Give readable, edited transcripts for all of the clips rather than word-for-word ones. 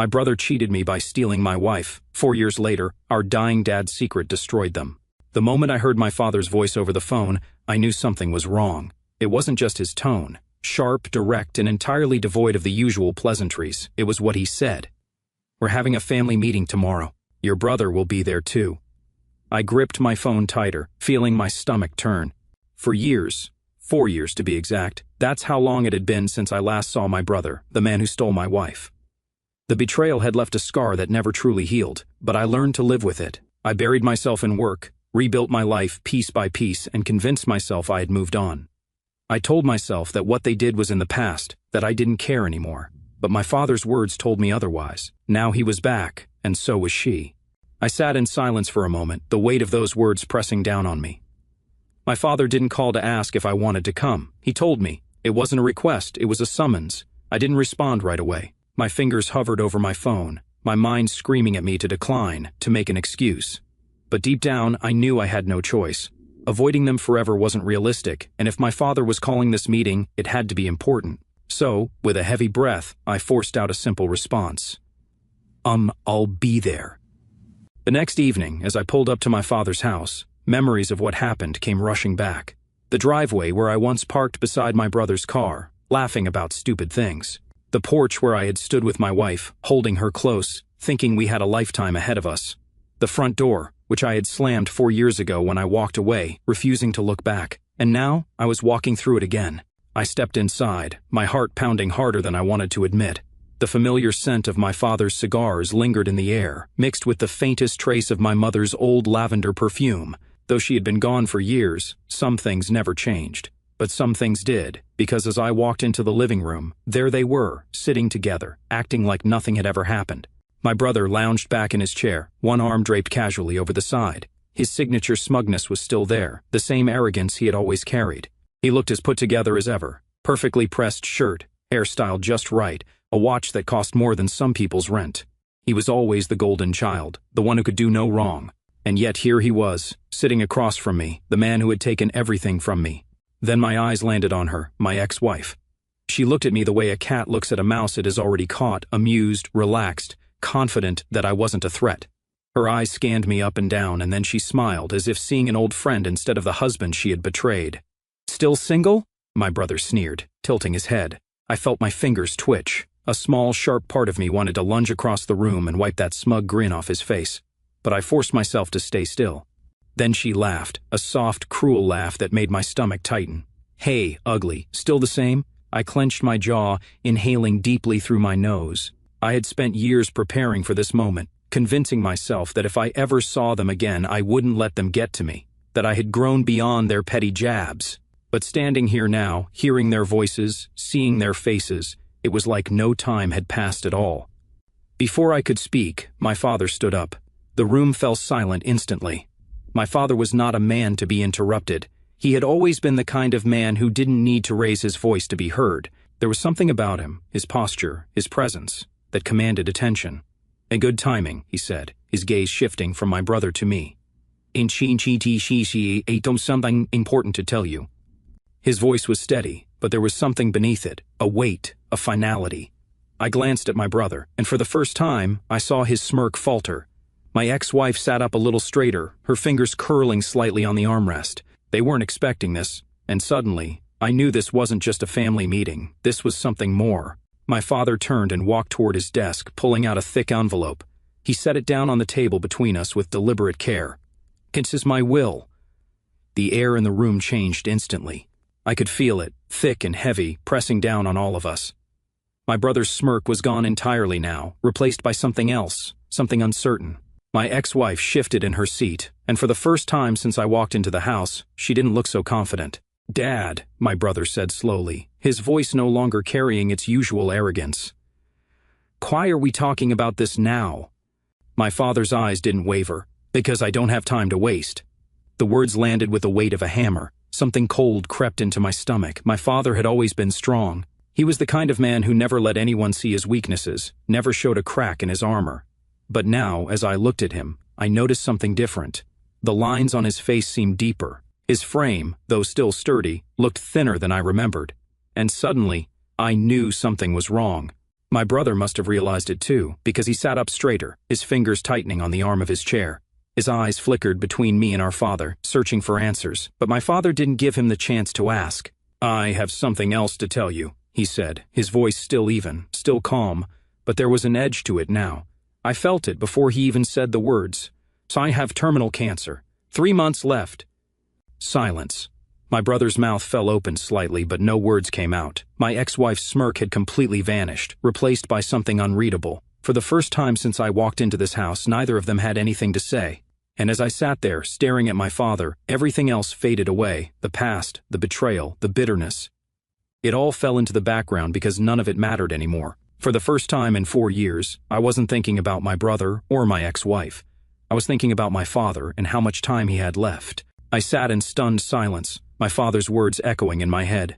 My brother cheated me by stealing my wife. 4 years later, our dying dad's secret destroyed them. The moment I heard my father's voice over the phone, I knew something was wrong. It wasn't just his tone, sharp, direct, and entirely devoid of the usual pleasantries. It was what he said. "We're having a family meeting tomorrow. Your brother will be there too." I gripped my phone tighter, feeling my stomach turn. For years, 4 years to be exact, that's how long it had been since I last saw my brother, the man who stole my wife. The betrayal had left a scar that never truly healed, but I learned to live with it. I buried myself in work, rebuilt my life piece by piece, and convinced myself I had moved on. I told myself that what they did was in the past, that I didn't care anymore. But my father's words told me otherwise. Now he was back, and so was she. I sat in silence for a moment, the weight of those words pressing down on me. My father didn't call to ask if I wanted to come. He told me. It wasn't a request, it was a summons. I didn't respond right away. My fingers hovered over my phone, my mind screaming at me to decline, to make an excuse. But deep down, I knew I had no choice. Avoiding them forever wasn't realistic, and if my father was calling this meeting, it had to be important. So, with a heavy breath, I forced out a simple response. I'll be there." The next evening, as I pulled up to my father's house, memories of what happened came rushing back. The driveway where I once parked beside my brother's car, laughing about stupid things. The porch where I had stood with my wife, holding her close, thinking we had a lifetime ahead of us. The front door, which I had slammed 4 years ago when I walked away, refusing to look back. And now, I was walking through it again. I stepped inside, my heart pounding harder than I wanted to admit. The familiar scent of my father's cigars lingered in the air, mixed with the faintest trace of my mother's old lavender perfume. Though she had been gone for years, some things never changed. But some things did, because as I walked into the living room, there they were, sitting together, acting like nothing had ever happened. My brother lounged back in his chair, one arm draped casually over the side. His signature smugness was still there, the same arrogance he had always carried. He looked as put together as ever, perfectly pressed shirt, hairstyle just right, a watch that cost more than some people's rent. He was always the golden child, the one who could do no wrong. And yet here he was, sitting across from me, the man who had taken everything from me. Then my eyes landed on her, my ex-wife. She looked at me the way a cat looks at a mouse it has already caught, amused, relaxed, confident that I wasn't a threat. Her eyes scanned me up and down, and then she smiled, as if seeing an old friend instead of the husband she had betrayed. "Still single?" my brother sneered, tilting his head. I felt my fingers twitch. A small, sharp part of me wanted to lunge across the room and wipe that smug grin off his face. But I forced myself to stay still. Then she laughed, a soft, cruel laugh that made my stomach tighten. "Hey, ugly, still the same?" I clenched my jaw, inhaling deeply through my nose. I had spent years preparing for this moment, convincing myself that if I ever saw them again, I wouldn't let them get to me, that I had grown beyond their petty jabs. But standing here now, hearing their voices, seeing their faces, it was like no time had passed at all. Before I could speak, my father stood up. The room fell silent instantly. My father was not a man to be interrupted. He had always been the kind of man who didn't need to raise his voice to be heard. There was something about him, his posture, his presence, that commanded attention. "A good timing," he said, his gaze shifting from my brother to me. "Something important to tell you." His voice was steady, but there was something beneath it, a weight, a finality. I glanced at my brother, and for the first time, I saw his smirk falter. My ex-wife sat up a little straighter, her fingers curling slightly on the armrest. They weren't expecting this, and suddenly, I knew this wasn't just a family meeting. This was something more. My father turned and walked toward his desk, pulling out a thick envelope. He set it down on the table between us with deliberate care. "This is my will." The air in the room changed instantly. I could feel it, thick and heavy, pressing down on all of us. My brother's smirk was gone entirely now, replaced by something else, something uncertain. My ex-wife shifted in her seat, and for the first time since I walked into the house, she didn't look so confident. "Dad," my brother said slowly, his voice no longer carrying its usual arrogance. "Why are we talking about this now?" My father's eyes didn't waver. "Because I don't have time to waste." The words landed with the weight of a hammer. Something cold crept into my stomach. My father had always been strong. He was the kind of man who never let anyone see his weaknesses, never showed a crack in his armor. But now, as I looked at him, I noticed something different. The lines on his face seemed deeper. His frame, though still sturdy, looked thinner than I remembered. And suddenly, I knew something was wrong. My brother must have realized it too, because he sat up straighter, his fingers tightening on the arm of his chair. His eyes flickered between me and our father, searching for answers, but my father didn't give him the chance to ask. "I have something else to tell you," he said, his voice still even, still calm, but there was an edge to it now. I felt it before he even said the words. "So I have terminal cancer. 3 months left." Silence. My brother's mouth fell open slightly, but no words came out. My ex-wife's smirk had completely vanished, replaced by something unreadable. For the first time since I walked into this house, neither of them had anything to say. And as I sat there, staring at my father, everything else faded away, the past, the betrayal, the bitterness. It all fell into the background because none of it mattered anymore. For the first time in 4 years, I wasn't thinking about my brother or my ex-wife. I was thinking about my father and how much time he had left. I sat in stunned silence, my father's words echoing in my head.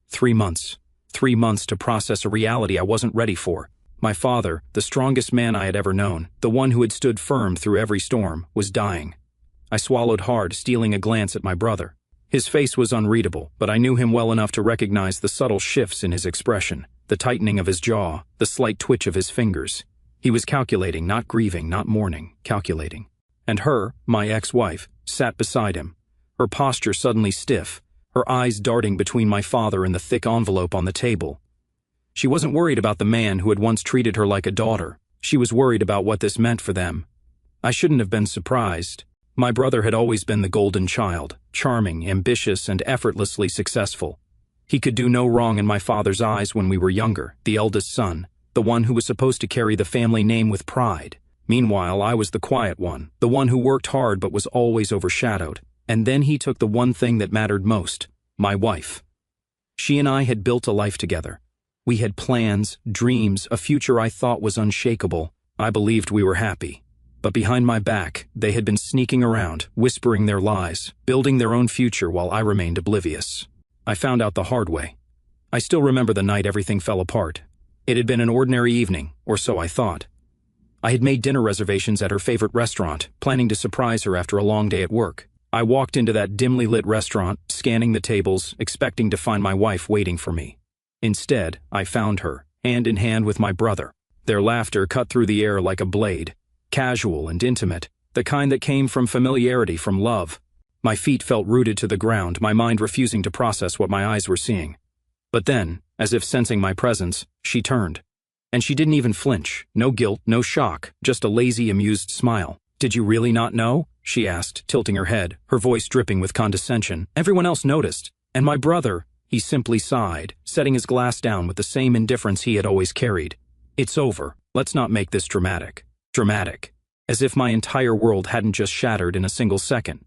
3 months. 3 months to process a reality I wasn't ready for. My father, the strongest man I had ever known, the one who had stood firm through every storm, was dying. I swallowed hard, stealing a glance at my brother. His face was unreadable, but I knew him well enough to recognize the subtle shifts in his expression, the tightening of his jaw, the slight twitch of his fingers. He was calculating, not grieving, not mourning, calculating. And her, my ex-wife, sat beside him, her posture suddenly stiff, her eyes darting between my father and the thick envelope on the table. She wasn't worried about the man who had once treated her like a daughter. She was worried about what this meant for them. I shouldn't have been surprised. My brother had always been the golden child, charming, ambitious, and effortlessly successful. He could do no wrong in my father's eyes when we were younger, the eldest son, the one who was supposed to carry the family name with pride. Meanwhile, I was the quiet one, the one who worked hard but was always overshadowed. And then he took the one thing that mattered most, my wife. She and I had built a life together. We had plans, dreams, a future I thought was unshakable. I believed we were happy. But behind my back, they had been sneaking around, whispering their lies, building their own future while I remained oblivious. I found out the hard way. I still remember the night everything fell apart. It had been an ordinary evening, or so I thought. I had made dinner reservations at her favorite restaurant, planning to surprise her after a long day at work. I walked into that dimly lit restaurant, scanning the tables, expecting to find my wife waiting for me. Instead, I found her, hand in hand with my brother. Their laughter cut through the air like a blade, casual and intimate, the kind that came from familiarity, from love. My feet felt rooted to the ground, my mind refusing to process what my eyes were seeing. But then, as if sensing my presence, she turned. And she didn't even flinch, no guilt, no shock, just a lazy, amused smile. "Did you really not know?" she asked, tilting her head, her voice dripping with condescension. Everyone else noticed, and my brother, he simply sighed, setting his glass down with the same indifference he had always carried. "It's over. Let's not make this dramatic." Dramatic. As if my entire world hadn't just shattered in a single second.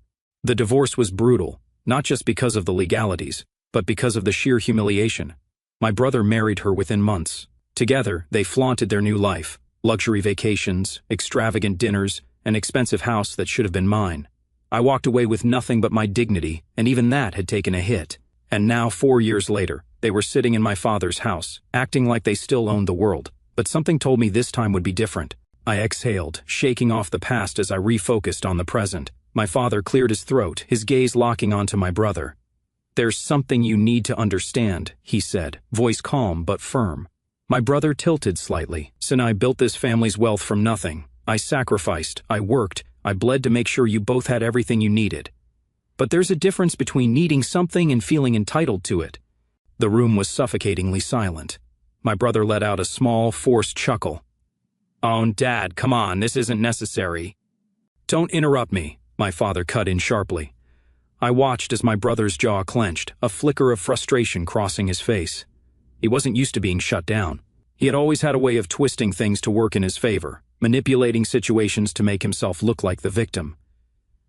The divorce was brutal, not just because of the legalities, but because of the sheer humiliation. My brother married her within months. Together, they flaunted their new life, luxury vacations, extravagant dinners, an expensive house that should have been mine. I walked away with nothing but my dignity, and even that had taken a hit. And now, 4 years later, they were sitting in my father's house, acting like they still owned the world. But something told me this time would be different. I exhaled, shaking off the past as I refocused on the present. My father cleared his throat, his gaze locking onto my brother. "There's something you need to understand," he said, voice calm but firm. My brother tilted slightly. "Sin, I built this family's wealth from nothing. I sacrificed, I worked, I bled to make sure you both had everything you needed. But there's a difference between needing something and feeling entitled to it." The room was suffocatingly silent. My brother let out a small, forced chuckle. "Oh, Dad, come on, this isn't necessary." "Don't interrupt me," my father cut in sharply. I watched as my brother's jaw clenched, a flicker of frustration crossing his face. He wasn't used to being shut down. He had always had a way of twisting things to work in his favor, manipulating situations to make himself look like the victim.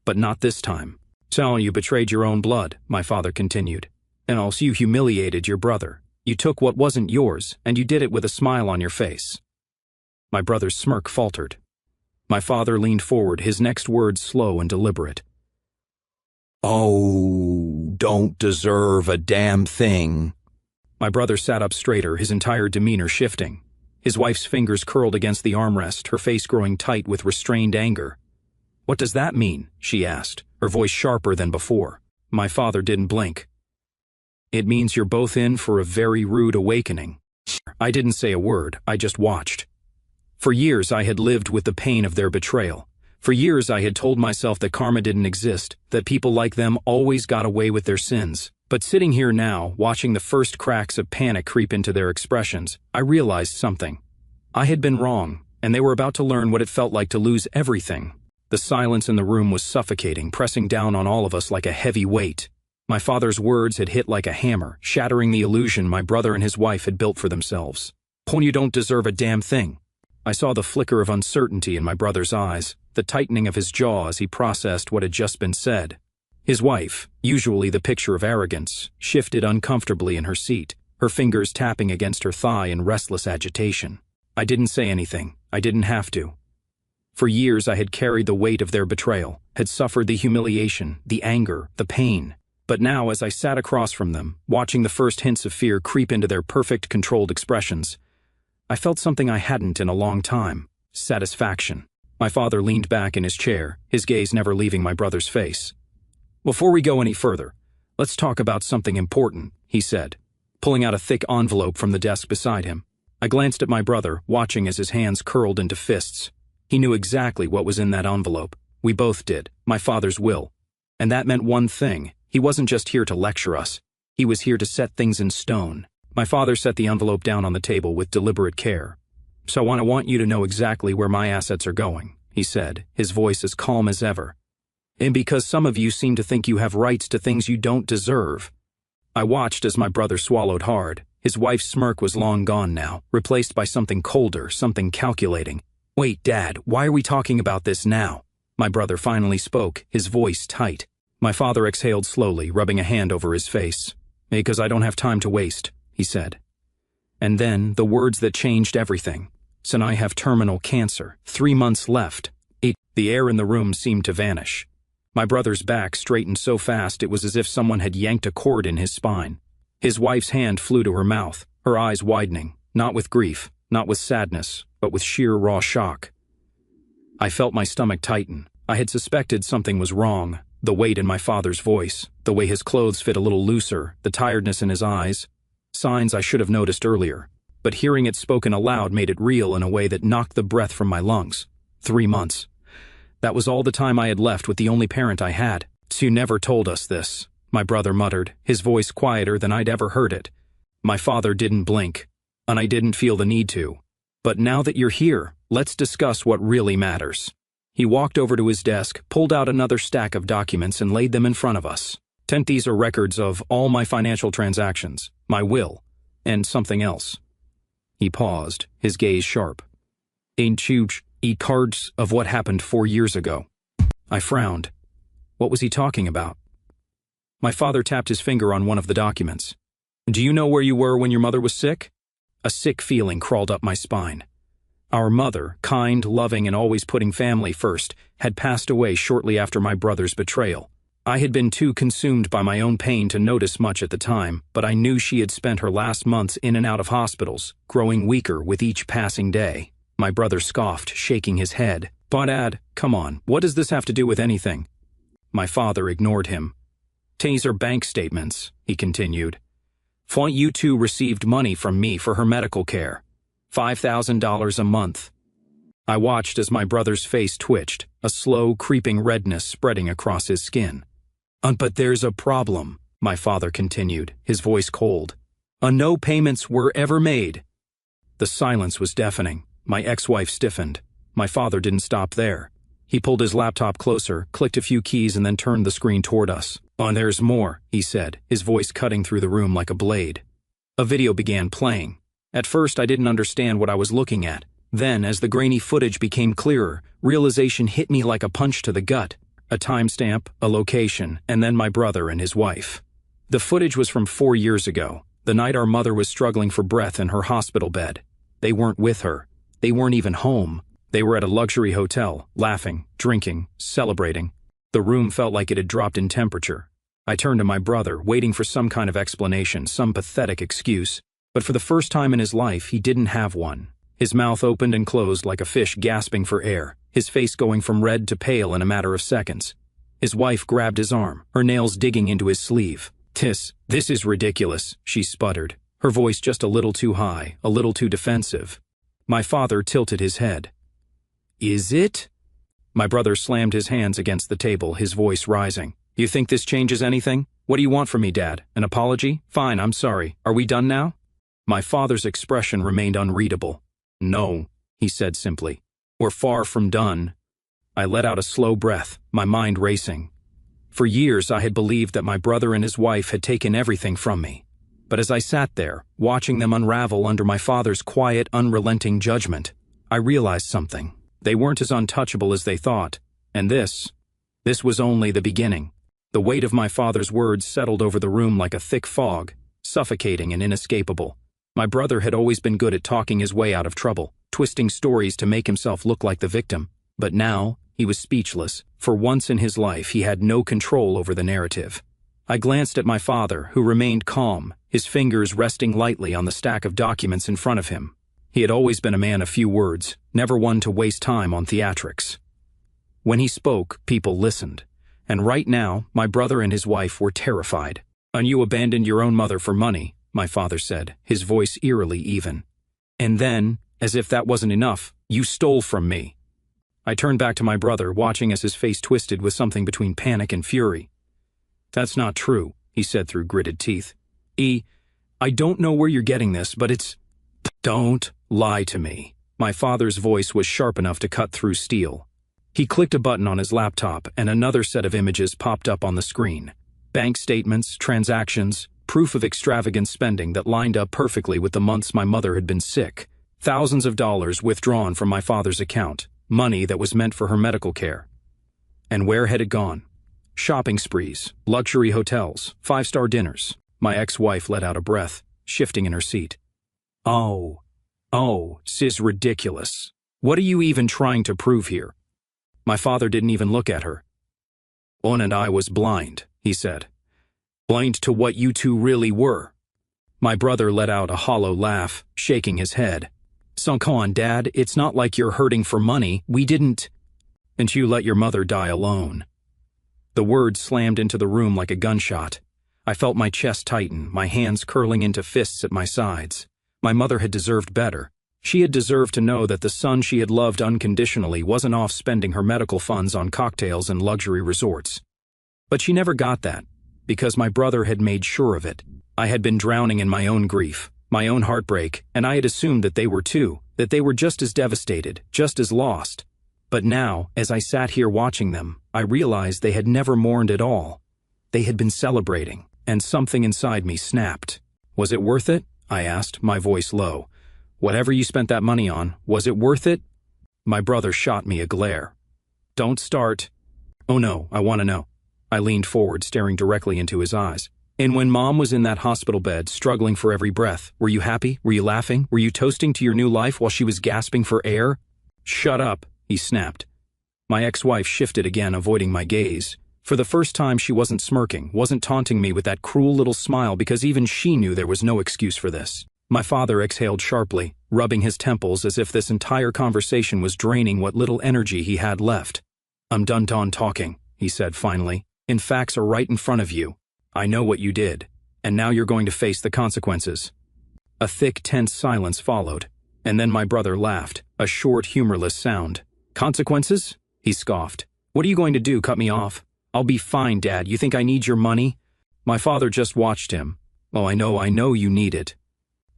But not this time. "So you betrayed your own blood," my father continued. "And also you humiliated your brother. You took what wasn't yours, and you did it with a smile on your face." My brother's smirk faltered. My father leaned forward, his next words slow and deliberate. "Oh, don't deserve a damn thing." My brother sat up straighter, his entire demeanor shifting. His wife's fingers curled against the armrest, her face growing tight with restrained anger. "What does that mean?" she asked, her voice sharper than before. My father didn't blink. "It means you're both in for a very rude awakening." I didn't say a word, I just watched. For years I had lived with the pain of their betrayal. For years I had told myself that karma didn't exist, that people like them always got away with their sins. But sitting here now, watching the first cracks of panic creep into their expressions, I realized something. I had been wrong, and they were about to learn what it felt like to lose everything. The silence in the room was suffocating, pressing down on all of us like a heavy weight. My father's words had hit like a hammer, shattering the illusion my brother and his wife had built for themselves. "You don't deserve a damn thing." I saw the flicker of uncertainty in my brother's eyes, the tightening of his jaw as he processed what had just been said. His wife, usually the picture of arrogance, shifted uncomfortably in her seat, her fingers tapping against her thigh in restless agitation. I didn't say anything. I didn't have to. For years I had carried the weight of their betrayal, had suffered the humiliation, the anger, the pain. But now, as I sat across from them, watching the first hints of fear creep into their perfect, controlled expressions, I felt something I hadn't in a long time: satisfaction. My father leaned back in his chair, his gaze never leaving my brother's face. "Before we go any further, let's talk about something important," he said, pulling out a thick envelope from the desk beside him. I glanced at my brother, watching as his hands curled into fists. He knew exactly what was in that envelope. We both did. My father's will. And that meant one thing. He wasn't just here to lecture us. He was here to set things in stone. My father set the envelope down on the table with deliberate care. "So I want you to know exactly where my assets are going," he said, his voice as calm as ever. "And because some of you seem to think you have rights to things you don't deserve." I watched as my brother swallowed hard. His wife's smirk was long gone now, replaced by something colder, something calculating. "Wait, Dad, why are we talking about this now?" My brother finally spoke, his voice tight. My father exhaled slowly, rubbing a hand over his face. "Because I don't have time to waste," he said. And then, the words that changed everything. "So I have terminal cancer. 3 months left." The air in the room seemed to vanish. My brother's back straightened so fast it was as if someone had yanked a cord in his spine. His wife's hand flew to her mouth, her eyes widening, not with grief, not with sadness, but with sheer raw shock. I felt my stomach tighten. I had suspected something was wrong. The weight in my father's voice, the way his clothes fit a little looser, the tiredness in his eyes. Signs I should have noticed earlier. But hearing it spoken aloud made it real in a way that knocked the breath from my lungs. 3 months. That was all the time I had left with the only parent I had. "You never told us this," my brother muttered, his voice quieter than I'd ever heard it. My father didn't blink, and I didn't feel the need to. "But now that you're here, let's discuss what really matters." He walked over to his desk, pulled out another stack of documents and laid them in front of us. These are records of all my financial transactions, my will, and something else. He paused, his gaze sharp. Cards of what happened 4 years ago." I frowned. What was he talking about? My father tapped his finger on one of the documents. "Do you know where you were when your mother was sick?" A sick feeling crawled up my spine. Our mother, kind, loving, and always putting family first, had passed away shortly after my brother's betrayal. I had been too consumed by my own pain to notice much at the time, but I knew she had spent her last months in and out of hospitals, growing weaker with each passing day. My brother scoffed, shaking his head. "But Dad, come on, what does this have to do with anything?" My father ignored him. "These are bank statements," he continued. "You two received money from me for her medical care. $5,000 a month." I watched as my brother's face twitched, a slow, creeping redness spreading across his skin. But there's a problem," my father continued, his voice cold. "No payments were ever made." The silence was deafening. My ex-wife stiffened. My father didn't stop there. He pulled his laptop closer, clicked a few keys, and then turned the screen toward us. "There's more," he said, his voice cutting through the room like a blade. A video began playing. At first, I didn't understand what I was looking at. Then, as the grainy footage became clearer, realization hit me like a punch to the gut. A timestamp, a location, and then my brother and his wife. The footage was from 4 years ago, the night our mother was struggling for breath in her hospital bed. They weren't with her. They weren't even home. They were at a luxury hotel, laughing, drinking, celebrating. The room felt like it had dropped in temperature. I turned to my brother, waiting for some kind of explanation, some pathetic excuse. But for the first time in his life, he didn't have one. His mouth opened and closed like a fish gasping for air, his face going from red to pale in a matter of seconds. His wife grabbed his arm, her nails digging into his sleeve. This is ridiculous," she sputtered, her voice just a little too high, a little too defensive. My father tilted his head. "Is it?" My brother slammed his hands against the table, his voice rising. "You think this changes anything? What do you want from me, Dad? An apology? Fine, I'm sorry. Are we done now?" My father's expression remained unreadable. "No," he said simply. "We're far from done." I let out a slow breath, my mind racing. For years I had believed that my brother and his wife had taken everything from me. But as I sat there, watching them unravel under my father's quiet, unrelenting judgment, I realized something. They weren't as untouchable as they thought, and this was only the beginning. The weight of my father's words settled over the room like a thick fog, suffocating and inescapable. My brother had always been good at talking his way out of trouble, twisting stories to make himself look like the victim. But now, he was speechless. For once in his life, he had no control over the narrative. I glanced at my father, who remained calm, his fingers resting lightly on the stack of documents in front of him. He had always been a man of few words, never one to waste time on theatrics. When he spoke, people listened. And right now, my brother and his wife were terrified. "And you abandoned your own mother for money," my father said, his voice eerily even. "And then, as if that wasn't enough, you stole from me." I turned back to my brother, watching as his face twisted with something between panic and fury. "That's not true," he said through gritted teeth. I don't know where you're getting this, but it's—" "Don't lie to me." My father's voice was sharp enough to cut through steel. He clicked a button on his laptop, and another set of images popped up on the screen. Bank statements, transactions, proof of extravagant spending that lined up perfectly with the months my mother had been sick. Thousands of dollars withdrawn from my father's account, money that was meant for her medical care. And where had it gone? Shopping sprees, luxury hotels, 5-star dinners. My ex-wife let out a breath, shifting in her seat. Oh, this is ridiculous. What are you even trying to prove here?" My father didn't even look at her. "On and I was blind," he said. "Blind to what you two really were." My brother let out a hollow laugh, shaking his head. "So come on, Dad, it's not like you're hurting for money. We didn't—" "And you let your mother die alone." The words slammed into the room like a gunshot. I felt my chest tighten, my hands curling into fists at my sides. My mother had deserved better. She had deserved to know that the son she had loved unconditionally wasn't off spending her medical funds on cocktails and luxury resorts. But she never got that, because my brother had made sure of it. I had been drowning in my own grief, my own heartbreak, and I had assumed that they were too, that they were just as devastated, just as lost. But now, as I sat here watching them, I realized they had never mourned at all. They had been celebrating, and something inside me snapped. "Was it worth it?" I asked, my voice low. "Whatever you spent that money on, was it worth it?" My brother shot me a glare. "Don't start." "Oh no, I want to know." I leaned forward, staring directly into his eyes. "And when Mom was in that hospital bed, struggling for every breath, were you happy? Were you laughing? Were you toasting to your new life while she was gasping for air?" "Shut up," he snapped. My ex-wife shifted again, avoiding my gaze. For the first time, she wasn't smirking, wasn't taunting me with that cruel little smile, because even she knew there was no excuse for this. My father exhaled sharply, rubbing his temples as if this entire conversation was draining what little energy he had left. "I'm done talking," he said finally. "And facts are right in front of you. I know what you did, and now you're going to face the consequences." A thick, tense silence followed, and then my brother laughed, a short, humorless sound. "Consequences?" he scoffed. "What are you going to do, cut me off?" "I'll be fine, Dad. You think I need your money?" My father just watched him. "Oh, I know you need it."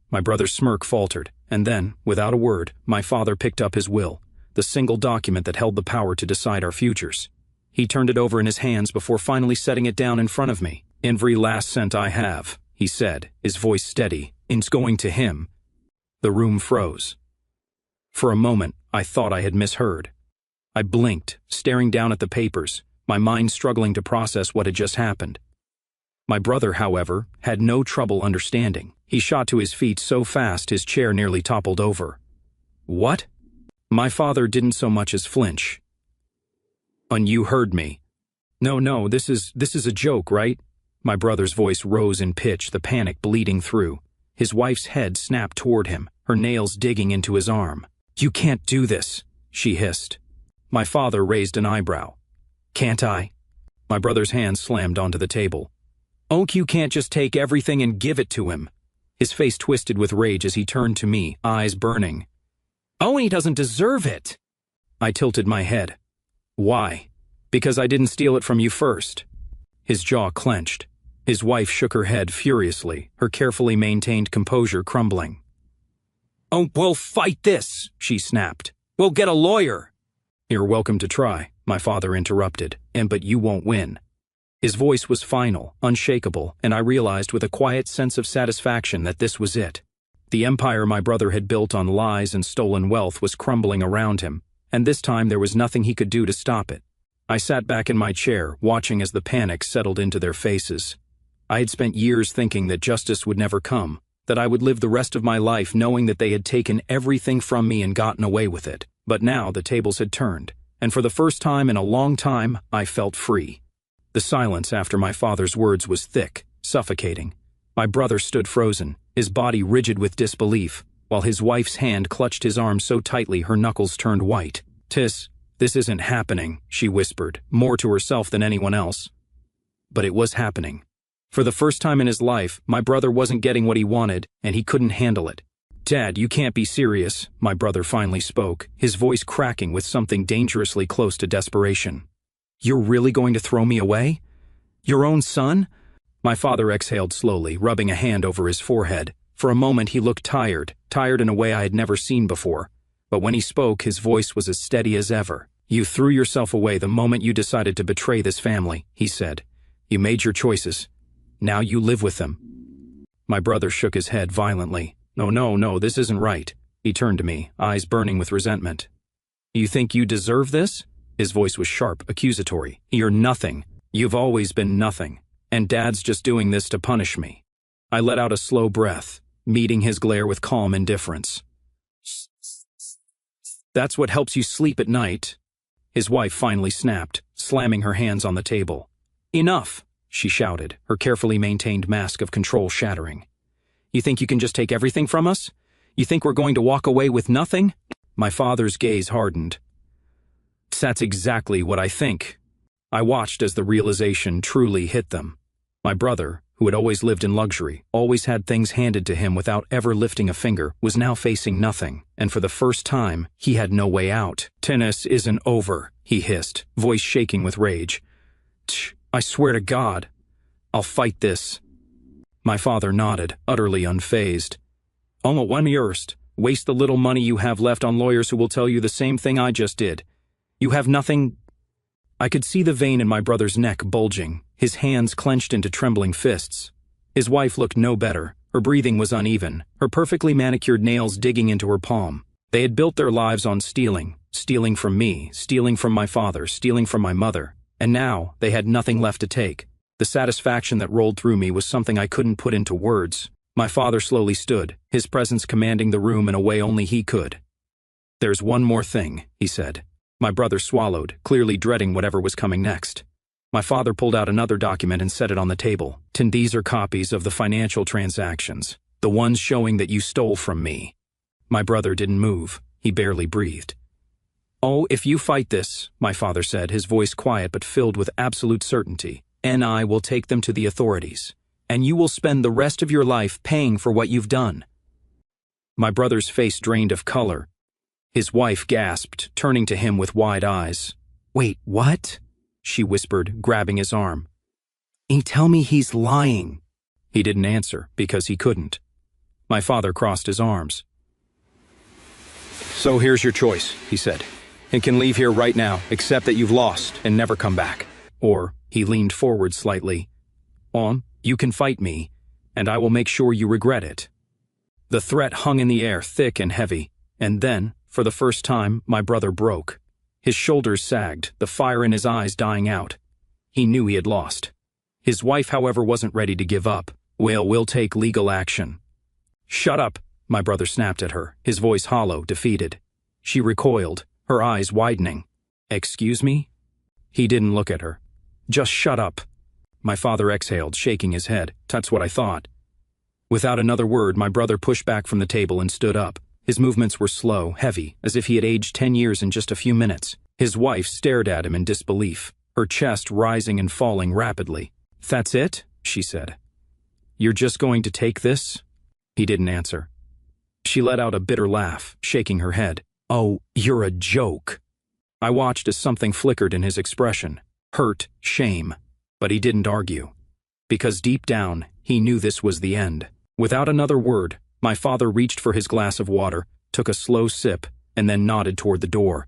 My brother's smirk faltered, and then, without a word, my father picked up his will, the single document that held the power to decide our futures. He turned it over in his hands before finally setting it down in front of me. "Every last cent I have," he said, his voice steady. "It's going to him." The room froze. For a moment, I thought I had misheard. I blinked, staring down at the papers, my mind struggling to process what had just happened. My brother, however, had no trouble understanding. He shot to his feet so fast his chair nearly toppled over. "What?" My father didn't so much as flinch. "And you heard me." No, this is a joke, right?" My brother's voice rose in pitch, the panic bleeding through. His wife's head snapped toward him, her nails digging into his arm. "You can't do this," she hissed. My father raised an eyebrow. "Can't I?" My brother's hand slammed onto the table. "Oh, you can't just take everything and give it to him." His face twisted with rage as he turned to me, eyes burning. "Oh, and he doesn't deserve it!" I tilted my head. "Why?" "Because I didn't steal it from you first." His jaw clenched. His wife shook her head furiously, her carefully maintained composure crumbling. "Oh, we'll fight this," she snapped. "We'll get a lawyer." "You're welcome to try," my father interrupted, but you won't win." His voice was final, unshakable, and I realized with a quiet sense of satisfaction that this was it. The empire my brother had built on lies and stolen wealth was crumbling around him, and this time there was nothing he could do to stop it. I sat back in my chair, watching as the panic settled into their faces. I had spent years thinking that justice would never come, that I would live the rest of my life knowing that they had taken everything from me and gotten away with it. But now the tables had turned, and for the first time in a long time, I felt free. The silence after my father's words was thick, suffocating. My brother stood frozen, his body rigid with disbelief, while his wife's hand clutched his arm so tightly her knuckles turned white. This isn't happening," she whispered, more to herself than anyone else. But it was happening. For the first time in his life, my brother wasn't getting what he wanted, and he couldn't handle it. "Dad, you can't be serious," my brother finally spoke, his voice cracking with something dangerously close to desperation. "You're really going to throw me away? Your own son?" My father exhaled slowly, rubbing a hand over his forehead. For a moment he looked tired in a way I had never seen before. But when he spoke, his voice was as steady as ever. "You threw yourself away the moment you decided to betray this family," he said. "You made your choices. Now you live with them." My brother shook his head violently. No, this isn't right." He turned to me, eyes burning with resentment. "You think you deserve this?" His voice was sharp, accusatory. "You're nothing. You've always been nothing. And Dad's just doing this to punish me." I let out a slow breath, meeting his glare with calm indifference. "That's what helps you sleep at night," his wife finally snapped, slamming her hands on the table. "Enough," she shouted, her carefully maintained mask of control shattering. "You think you can just take everything from us? You think we're going to walk away with nothing?" My father's gaze hardened. "That's exactly what I think." I watched as the realization truly hit them. My brother, who had always lived in luxury, always had things handed to him without ever lifting a finger, was now facing nothing, and for the first time, he had no way out. "Tennis isn't over," he hissed, voice shaking with rage. "I swear to God, I'll fight this." My father nodded, utterly unfazed. "When yourst. Waste the little money you have left on lawyers who will tell you the same thing I just did. You have nothing." I could see the vein in my brother's neck bulging, his hands clenched into trembling fists. His wife looked no better. Her breathing was uneven, her perfectly manicured nails digging into her palm. They had built their lives on stealing from me, stealing from my father, stealing from my mother, and now they had nothing left to take. The satisfaction that rolled through me was something I couldn't put into words. My father slowly stood, his presence commanding the room in a way only he could. "There's one more thing," he said. My brother swallowed, clearly dreading whatever was coming next. My father pulled out another document and set it on the table. "These are copies of the financial transactions, the ones showing that you stole from me." My brother didn't move. He barely breathed. "Oh, if you fight this," my father said, his voice quiet but filled with absolute certainty, "and I will take them to the authorities, and you will spend the rest of your life paying for what you've done." My brother's face drained of color. His wife gasped, turning to him with wide eyes. "Wait, what?" she whispered, grabbing his arm. "Tell me he's lying." He didn't answer, because he couldn't. My father crossed his arms. "So here's your choice," he said. "You can leave here right now, accept that you've lost, and never come back. Or," he leaned forward slightly, "you can fight me, and I will make sure you regret it." The threat hung in the air, thick and heavy, and then, for the first time, my brother broke. His shoulders sagged, the fire in his eyes dying out. He knew he had lost. His wife, however, wasn't ready to give up. "We'll take legal action." "Shut up," my brother snapped at her, his voice hollow, defeated. She recoiled, her eyes widening. "Excuse me?" He didn't look at her. "Just shut up." My father exhaled, shaking his head. "That's what I thought." Without another word, my brother pushed back from the table and stood up. His movements were slow, heavy, as if he had aged 10 years in just a few minutes. His wife stared at him in disbelief, her chest rising and falling rapidly. "That's it?" she said. "You're just going to take this?" He didn't answer. She let out a bitter laugh, shaking her head. "Oh, you're a joke." I watched as something flickered in his expression. Hurt, shame. But he didn't argue. Because deep down, he knew this was the end. Without another word, my father reached for his glass of water, took a slow sip, and then nodded toward the door.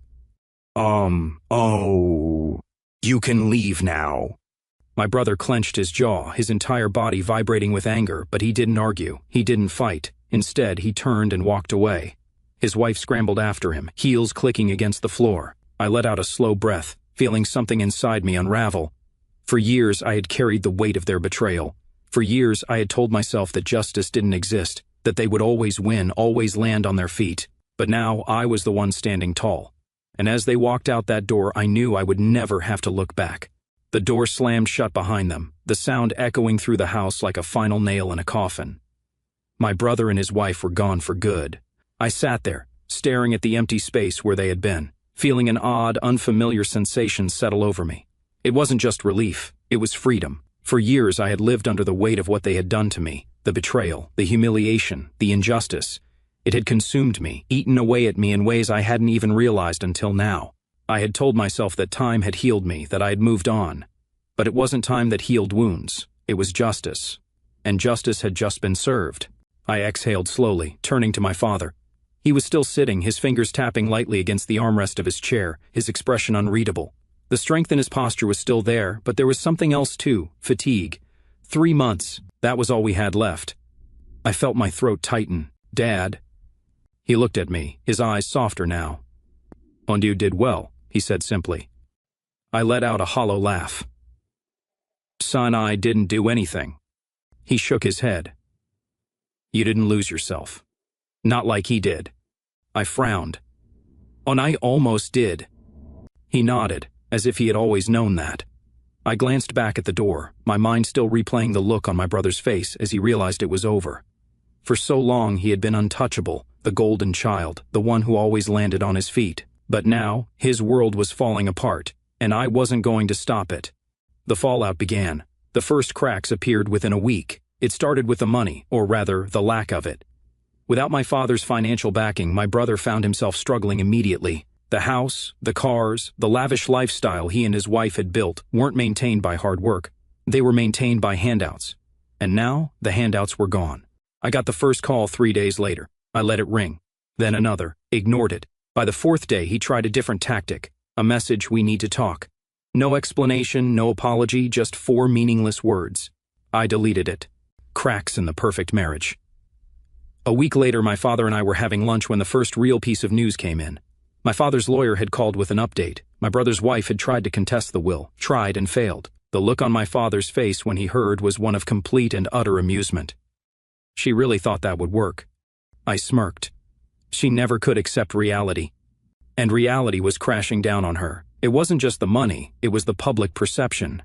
Oh, you can leave now." My brother clenched his jaw, his entire body vibrating with anger, but he didn't argue. He didn't fight. Instead, he turned and walked away. His wife scrambled after him, heels clicking against the floor. I let out a slow breath, feeling something inside me unravel. For years, I had carried the weight of their betrayal. For years, I had told myself that justice didn't exist, that they would always win, always land on their feet. But now, I was the one standing tall. And as they walked out that door, I knew I would never have to look back. The door slammed shut behind them, the sound echoing through the house like a final nail in a coffin. My brother and his wife were gone for good. I sat there, staring at the empty space where they had been, feeling an odd, unfamiliar sensation settle over me. It wasn't just relief, it was freedom. For years I had lived under the weight of what they had done to me, the betrayal, the humiliation, the injustice. It had consumed me, eaten away at me in ways I hadn't even realized until now. I had told myself that time had healed me, that I had moved on. But it wasn't time that healed wounds, it was justice. And justice had just been served. I exhaled slowly, turning to my father. He was still sitting, his fingers tapping lightly against the armrest of his chair, his expression unreadable. The strength in his posture was still there, but there was something else too, fatigue. 3 months, that was all we had left. I felt my throat tighten. "Dad." He looked at me, his eyes softer now. "And you did well," he said simply. I let out a hollow laugh. "Son, I didn't do anything." He shook his head. "You didn't lose yourself. Not like he did." I frowned. "And I almost did." He nodded, as if he had always known that. I glanced back at the door, my mind still replaying the look on my brother's face as he realized it was over. For so long he had been untouchable, the golden child, the one who always landed on his feet. But now, his world was falling apart, and I wasn't going to stop it. The fallout began. The first cracks appeared within a week. It started with the money, or rather, the lack of it. Without my father's financial backing, my brother found himself struggling immediately. The house, the cars, the lavish lifestyle he and his wife had built weren't maintained by hard work. They were maintained by handouts. And now, the handouts were gone. I got the first call 3 days later. I let it ring. Then another. Ignored it. By the 4th day, he tried a different tactic. A message: "We need to talk." No explanation, no apology, just 4 meaningless words. I deleted it. Cracks in the perfect marriage. A week later, my father and I were having lunch when the first real piece of news came in. My father's lawyer had called with an update. My brother's wife had tried to contest the will, tried and failed. The look on my father's face when he heard was one of complete and utter amusement. She really thought that would work. I smirked. She never could accept reality. And reality was crashing down on her. It wasn't just the money, it was the public perception.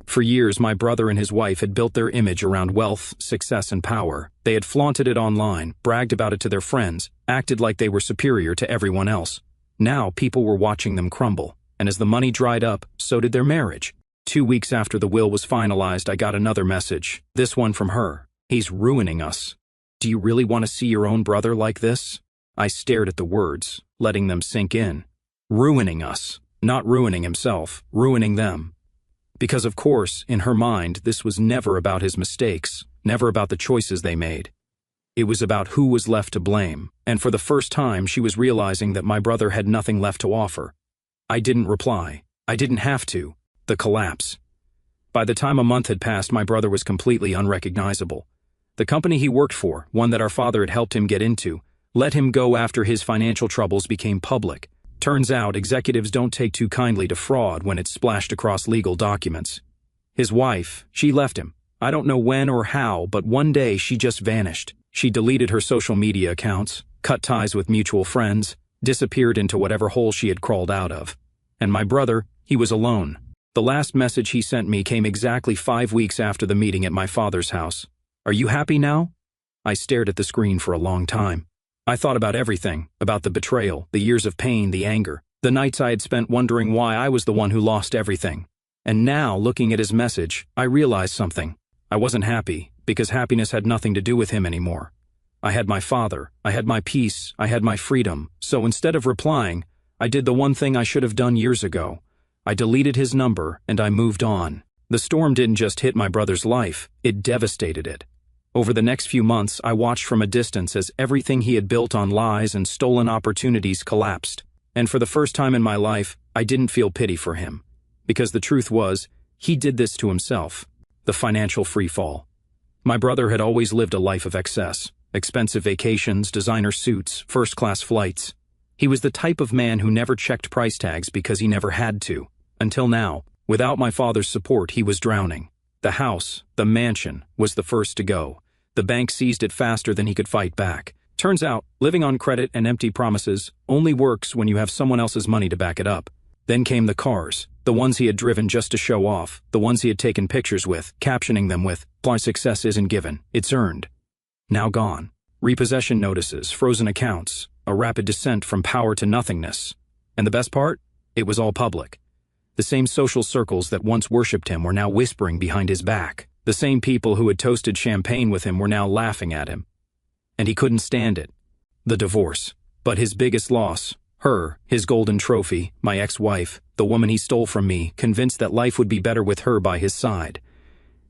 For years, my brother and his wife had built their image around wealth, success, and power. They had flaunted it online, bragged about it to their friends, acted like they were superior to everyone else. Now, people were watching them crumble, and as the money dried up, so did their marriage. 2 weeks after the will was finalized, I got another message, this one from her. "He's ruining us. Do you really want to see your own brother like this?" I stared at the words, letting them sink in. Ruining us. Not ruining himself, ruining them. Because of course, in her mind, this was never about his mistakes, never about the choices they made. It was about who was left to blame, and for the first time she was realizing that my brother had nothing left to offer. I didn't reply. I didn't have to. The collapse. By the time a month had passed, my brother was completely unrecognizable. The company he worked for, one that our father had helped him get into, let him go after his financial troubles became public. Turns out, executives don't take too kindly to fraud when it's splashed across legal documents. His wife, she left him. I don't know when or how, but one day she just vanished. She deleted her social media accounts, cut ties with mutual friends, disappeared into whatever hole she had crawled out of. And my brother, he was alone. The last message he sent me came exactly 5 weeks after the meeting at my father's house. "Are you happy now?" I stared at the screen for a long time. I thought about everything, about the betrayal, the years of pain, the anger, the nights I had spent wondering why I was the one who lost everything. And now, looking at his message, I realized something. I wasn't happy, because happiness had nothing to do with him anymore. I had my father, I had my peace, I had my freedom, so instead of replying, I did the one thing I should have done years ago. I deleted his number and I moved on. The storm didn't just hit my brother's life, it devastated it. Over the next few months, I watched from a distance as everything he had built on lies and stolen opportunities collapsed. And for the first time in my life, I didn't feel pity for him. Because the truth was, he did this to himself. The financial freefall. My brother had always lived a life of excess. Expensive vacations, designer suits, first-class flights. He was the type of man who never checked price tags because he never had to. Until now, without my father's support, he was drowning. The house, the mansion, was the first to go. The bank seized it faster than he could fight back. Turns out, living on credit and empty promises only works when you have someone else's money to back it up. Then came the cars, the ones he had driven just to show off, the ones he had taken pictures with, captioning them with, "Our success isn't given, it's earned." Now gone. Repossession notices, frozen accounts, a rapid descent from power to nothingness. And the best part? It was all public. The same social circles that once worshipped him were now whispering behind his back. The same people who had toasted champagne with him were now laughing at him. And he couldn't stand it. The divorce. But his biggest loss, her, his golden trophy, my ex-wife, the woman he stole from me, convinced that life would be better with her by his side.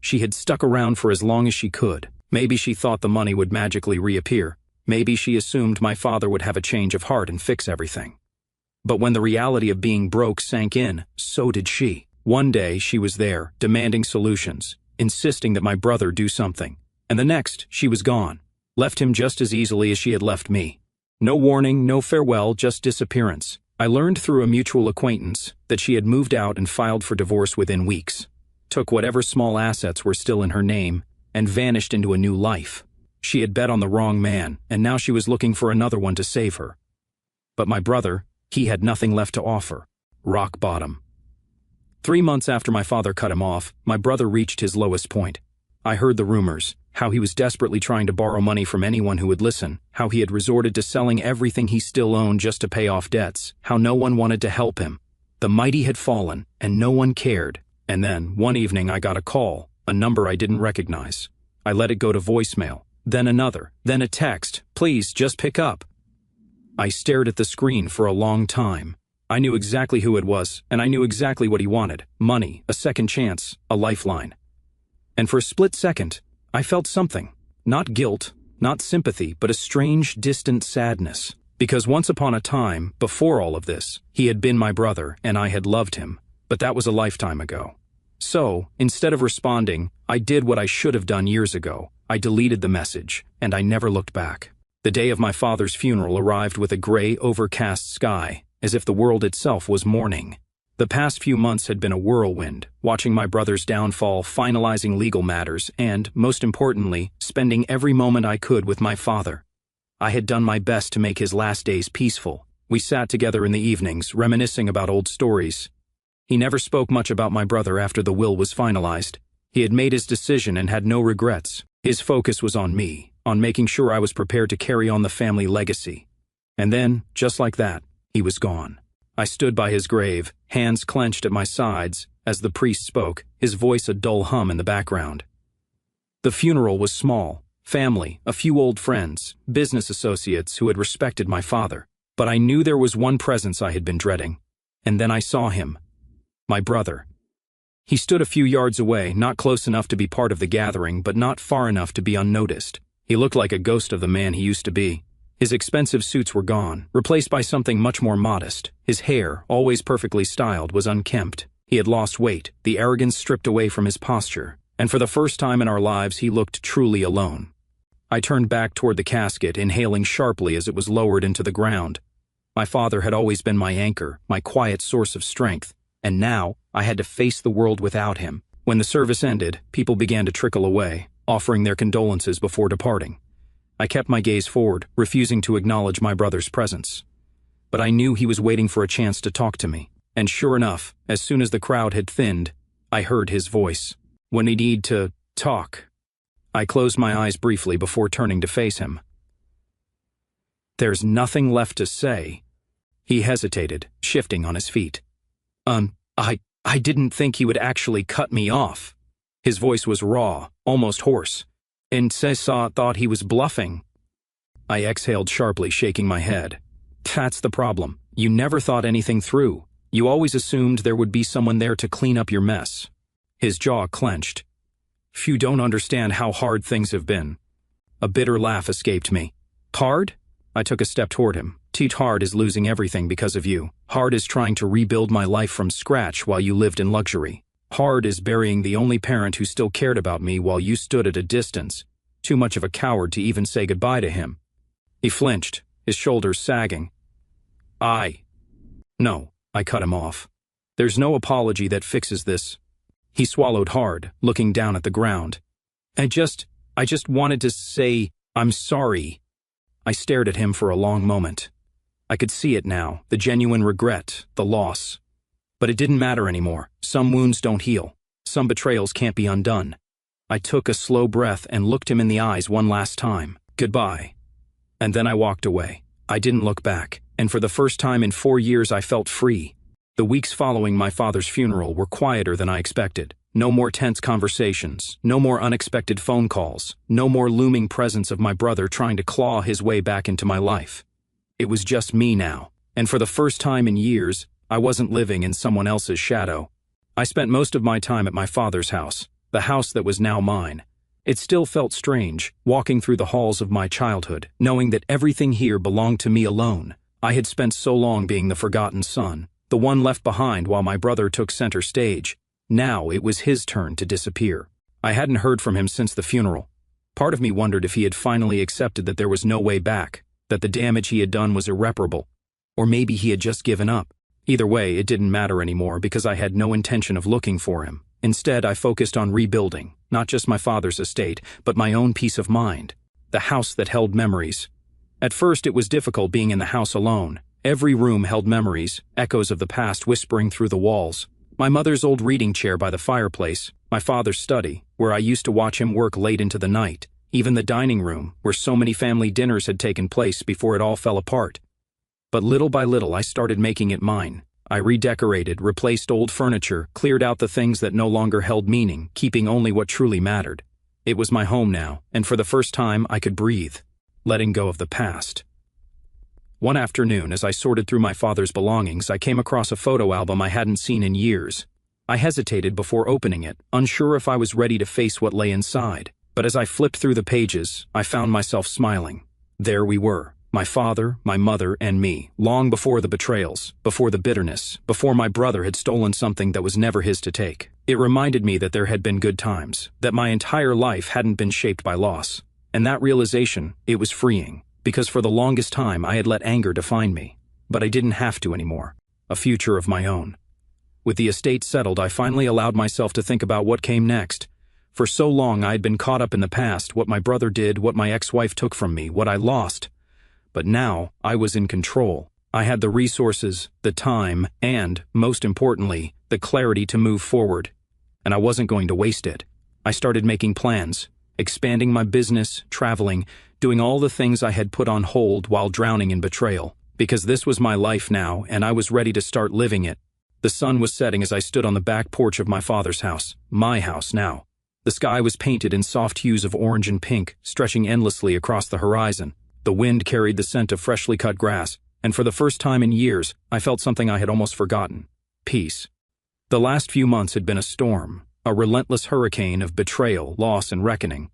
She had stuck around for as long as she could. Maybe she thought the money would magically reappear. Maybe she assumed my father would have a change of heart and fix everything. But when the reality of being broke sank in, so did she. One day she was there, demanding solutions, insisting that my brother do something. And the next, she was gone. Left him just as easily as she had left me. No warning, no farewell, just disappearance. I learned through a mutual acquaintance that she had moved out and filed for divorce within weeks. Took whatever small assets were still in her name and vanished into a new life. She had bet on the wrong man, and now she was looking for another one to save her. But my brother, he had nothing left to offer. Rock bottom. 3 months after my father cut him off, my brother reached his lowest point. I heard the rumors, how he was desperately trying to borrow money from anyone who would listen, how he had resorted to selling everything he still owned just to pay off debts, how no one wanted to help him. The mighty had fallen, and no one cared. And then, one evening I got a call, a number I didn't recognize. I let it go to voicemail, then another, then a text, "Please, just pick up." I stared at the screen for a long time. I knew exactly who it was, and I knew exactly what he wanted: money, a second chance, a lifeline. And for a split second, I felt something. Not guilt, not sympathy, but a strange, distant sadness. Because once upon a time, before all of this, he had been my brother, and I had loved him. But that was a lifetime ago. So, instead of responding, I did what I should have done years ago. I deleted the message, and I never looked back. The day of my father's funeral arrived with a gray, overcast sky, as if the world itself was mourning. The past few months had been a whirlwind, watching my brother's downfall, finalizing legal matters, and, most importantly, spending every moment I could with my father. I had done my best to make his last days peaceful. We sat together in the evenings, reminiscing about old stories. He never spoke much about my brother after the will was finalized. He had made his decision and had no regrets. His focus was on me, on making sure I was prepared to carry on the family legacy. And then, just like that, he was gone. I stood by his grave, hands clenched at my sides, as the priest spoke, his voice a dull hum in the background. The funeral was small. Family, a few old friends, business associates who had respected my father. But I knew there was one presence I had been dreading. And then I saw him. My brother. He stood a few yards away, not close enough to be part of the gathering, but not far enough to be unnoticed. He looked like a ghost of the man he used to be. His expensive suits were gone, replaced by something much more modest. His hair, always perfectly styled, was unkempt. He had lost weight, the arrogance stripped away from his posture, and for the first time in our lives he looked truly alone. I turned back toward the casket, inhaling sharply as it was lowered into the ground. My father had always been my anchor, my quiet source of strength, and now I had to face the world without him. When the service ended, people began to trickle away, offering their condolences before departing. I kept my gaze forward, refusing to acknowledge my brother's presence. But I knew he was waiting for a chance to talk to me. And sure enough, as soon as the crowd had thinned, I heard his voice. When he needed to talk. I closed my eyes briefly before turning to face him. "There's nothing left to say." He hesitated, shifting on his feet. I didn't think he would actually cut me off." His voice was raw, almost hoarse. And Cesar thought he was bluffing. I exhaled sharply, shaking my head. That's the problem. You never thought anything through. You always assumed there would be someone there to clean up your mess. His jaw clenched. You don't understand how hard things have been. A bitter laugh escaped me. Hard? I took a step toward him. Hard is losing everything because of you. Hard is trying to rebuild my life from scratch while you lived in luxury. Hard is burying the only parent who still cared about me while you stood at a distance, too much of a coward to even say goodbye to him. He flinched, his shoulders sagging. No, I cut him off. There's no apology that fixes this. He swallowed hard, looking down at the ground. I just wanted to say, I'm sorry. I stared at him for a long moment. I could see it now, the genuine regret, the loss. But it didn't matter anymore. Some wounds don't heal. Some betrayals can't be undone. I took a slow breath and looked him in the eyes one last time. Goodbye. And then I walked away. I didn't look back, and for the first time in 4 years I felt free. The weeks following my father's funeral were quieter than I expected. No more tense conversations, no more unexpected phone calls, no more looming presence of my brother trying to claw his way back into my life. It was just me now, and for the first time in years, I wasn't living in someone else's shadow. I spent most of my time at my father's house, the house that was now mine. It still felt strange, walking through the halls of my childhood, knowing that everything here belonged to me alone. I had spent so long being the forgotten son, the one left behind while my brother took center stage. Now it was his turn to disappear. I hadn't heard from him since the funeral. Part of me wondered if he had finally accepted that there was no way back, that the damage he had done was irreparable, or maybe he had just given up. Either way, it didn't matter anymore because I had no intention of looking for him. Instead, I focused on rebuilding, not just my father's estate, but my own peace of mind, the house that held memories. At first, it was difficult being in the house alone. Every room held memories, echoes of the past whispering through the walls. My mother's old reading chair by the fireplace, my father's study, where I used to watch him work late into the night, even the dining room, where so many family dinners had taken place before it all fell apart. But little by little, I started making it mine. I redecorated, replaced old furniture, cleared out the things that no longer held meaning, keeping only what truly mattered. It was my home now, and for the first time, I could breathe, letting go of the past. One afternoon, as I sorted through my father's belongings, I came across a photo album I hadn't seen in years. I hesitated before opening it, unsure if I was ready to face what lay inside. But as I flipped through the pages, I found myself smiling. There we were, my father, my mother, and me, long before the betrayals, before the bitterness, before my brother had stolen something that was never his to take. It reminded me that there had been good times, that my entire life hadn't been shaped by loss. And that realization, it was freeing, because for the longest time I had let anger define me. But I didn't have to anymore. A future of my own. With the estate settled, I finally allowed myself to think about what came next. For so long I had been caught up in the past, what my brother did, what my ex-wife took from me, what I lost. But now I was in control. I had the resources, the time, and, most importantly, the clarity to move forward. And I wasn't going to waste it. I started making plans, expanding my business, traveling, doing all the things I had put on hold while drowning in betrayal. Because this was my life now, and I was ready to start living it. The sun was setting as I stood on the back porch of my father's house, my house now. The sky was painted in soft hues of orange and pink, stretching endlessly across the horizon. The wind carried the scent of freshly cut grass, and for the first time in years, I felt something I had almost forgotten. Peace. The last few months had been a storm, a relentless hurricane of betrayal, loss, and reckoning.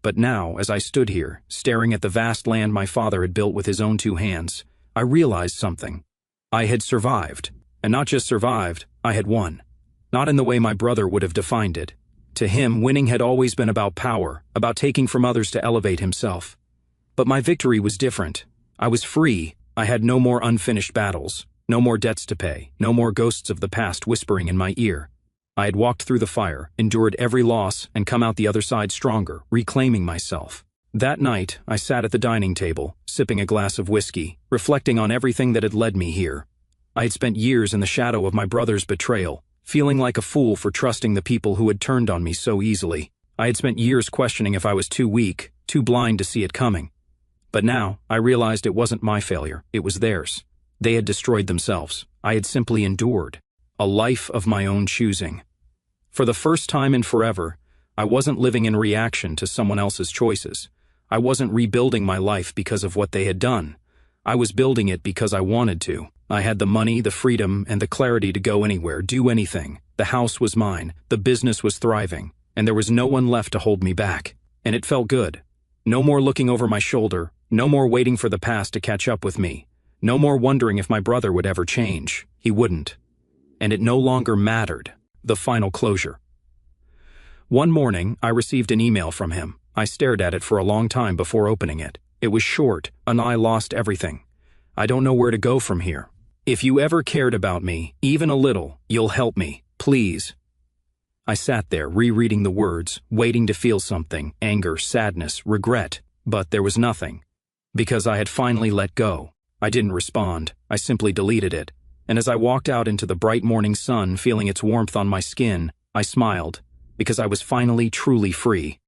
But now, as I stood here, staring at the vast land my father had built with his own 2 hands, I realized something. I had survived, and not just survived, I had won. Not in the way my brother would have defined it. To him, winning had always been about power, about taking from others to elevate himself. But my victory was different. I was free. I had no more unfinished battles, no more debts to pay, no more ghosts of the past whispering in my ear. I had walked through the fire, endured every loss, and come out the other side stronger, reclaiming myself. That night, I sat at the dining table, sipping a glass of whiskey, reflecting on everything that had led me here. I had spent years in the shadow of my brother's betrayal, feeling like a fool for trusting the people who had turned on me so easily. I had spent years questioning if I was too weak, too blind to see it coming. But now, I realized it wasn't my failure, it was theirs. They had destroyed themselves. I had simply endured. A life of my own choosing. For the first time in forever, I wasn't living in reaction to someone else's choices. I wasn't rebuilding my life because of what they had done. I was building it because I wanted to. I had the money, the freedom, and the clarity to go anywhere, do anything. The house was mine, the business was thriving, and there was no one left to hold me back. And it felt good. No more looking over my shoulder, no more waiting for the past to catch up with me, no more wondering if my brother would ever change. He wouldn't. And it no longer mattered. The final closure. One morning, I received an email from him. I stared at it for a long time before opening it. It was short, and I lost everything. I don't know where to go from here. If you ever cared about me, even a little, you'll help me, please. I sat there, rereading the words, waiting to feel something, anger, sadness, regret, but there was nothing. Because I had finally let go. I didn't respond, I simply deleted it. And as I walked out into the bright morning sun, feeling its warmth on my skin, I smiled, because I was finally truly free.